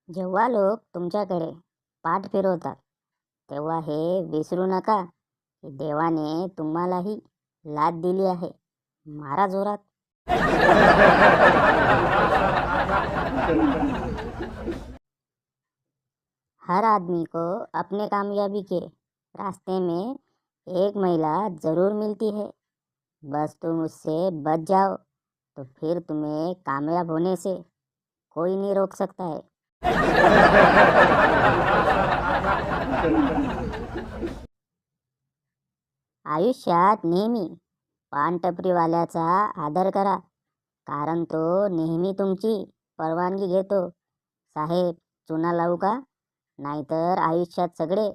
जेव्हा लोक तुमच्याकडे पाठ फिरवतात तेव्हा हे विसरू नका की देवाने तुम्हालाही लाथ दिली आहे. मारा जोरात. हर आदमी को अपने कामयाबी के रास्ते में एक महिला जरूर मिलती है. बस तुम उससे बच जाओ तो फिर तुम्हें कामयाब होने से कोई नहीं रोक सकता है. आयुष्यात नेहमी पानटपरीवाल्याचा आदर करा, कारण तो नेहमी तुमची परवानगी घेतो. साहेब, चुना लावू का? नाहीतर आयुष्यात सगळे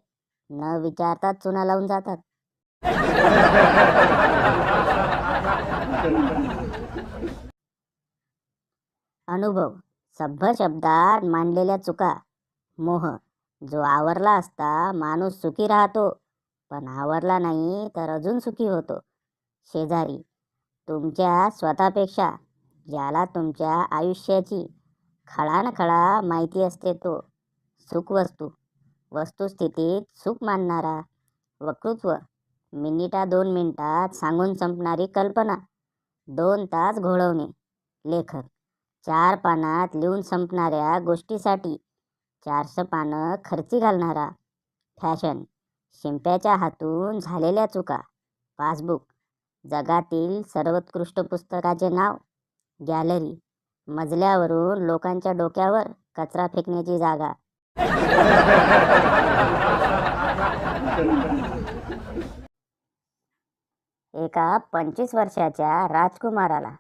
न विचारताच चुना लावून जातात. अनुभव. सभ्य शब्दात मांडलेल्या चुका. मोह. जो आवरला असता माणूस सुखी राहतो, पण आवरला नाही तर अजून सुखी होतो. शेजारी. तुमच्या स्वतःपेक्षा ज्याला तुमच्या आयुष्याची खळानखळा माहिती असते तो. सुखवस्तू. वस्तुस्थितीत सुख मानणारा. वक्तृत्व. दोन मिनिटात सांगून संपणारी कल्पना. 2 तास घोळवणे. लेखक. 4 पानात लिहून संपणाऱ्या गोष्टीसाठी 400 पानं खर्ची घालणारा. फॅशन. शिंप्याच्या हातून झालेल्या चुका. पासबुक. जगातील सर्वोत्कृष्ट पुस्तकाचे नाव. गॅलरी. मजल्यावरून लोकांच्या डोक्यावर कचरा फेकण्याची जागा. एका 25 वर्षाच्या राजकुमाराला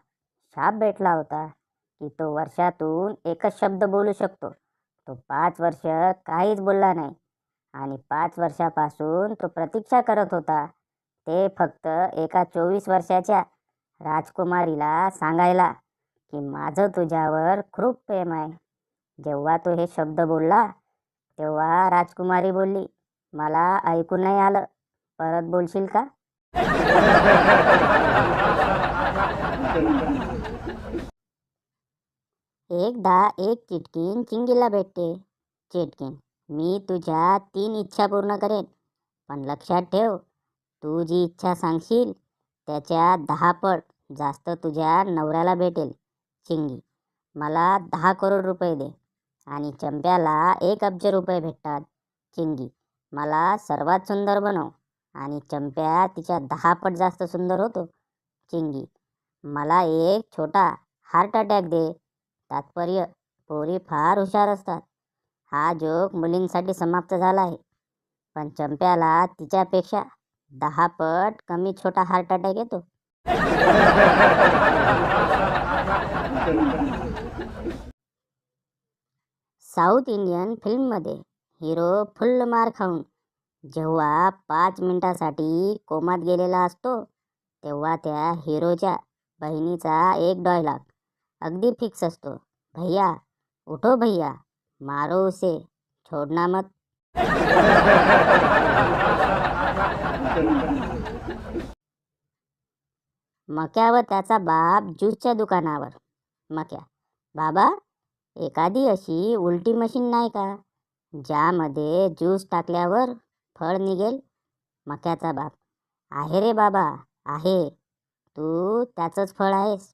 शाप भेटला होता की तो वर्षातून एकच शब्द बोलू शकतो. तो 5 वर्ष काहीच बोलला नाही आणि 5 वर्षापासून तो प्रतीक्षा करत होता ते फक्त एका 24 वर्षाच्या राजकुमारीला सांगायला की माझं तुझ्यावर खूप प्रेम आहे. जेव्हा तो हे शब्द बोलला तेव्हा राजकुमारी बोलली, मला ऐकून नाही आलं, परत बोलशील का? एकदा एक चिटकीण चिंगीला भेटते. चिटकीण, मी तुझ्या 3 इच्छा पूर्ण करेन, पण लक्षात ठेव, तू जी इच्छा सांगशील त्याच्या 10 पट जास्त तुझ्या नवऱ्याला भेटेल. चिंगी, मला 10 करोड रुपये दे. आणि चंप्याला 1 अब्ज रुपये भेटतात. चिंगी, मला सर्वात सुंदर बनव. आणि चंप्या तिच्या 10 पट जास्त सुंदर होतो. चिंगी, मला एक छोटा हार्ट अटॅक दे. तात्पर्य, पोरी फार हुशार असतात. हा जोक मुलींसाठी समाप्त झाला आहे, पण चंप्याला तिच्यापेक्षा 10 पट कमी छोटा हार्ट अटॅक येतो. साऊथ इंडियन फिल्ममध्ये हिरो फुल्ल मार खाऊन जेव्हा 5 मिनिटासाठी कोमात गेलेला असतो तेव्हा त्या हिरोच्या बहिणीचा एक डायलॉग अगदी फिक्स असतो, भैया उठो भैया, मारो उसे, छोडना मत. मक्या व त्याचा बाप ज्यूसच्या दुकानावर. मक्या, बाबा, एखादी अशी उलटी मशीन नाही का ज्यामध्ये ज्यूस टाकल्यावर फळ निघेल? मक्याचा बाप, आहे रे बाबा, आहे. तू त्याचंच फळ आहेस.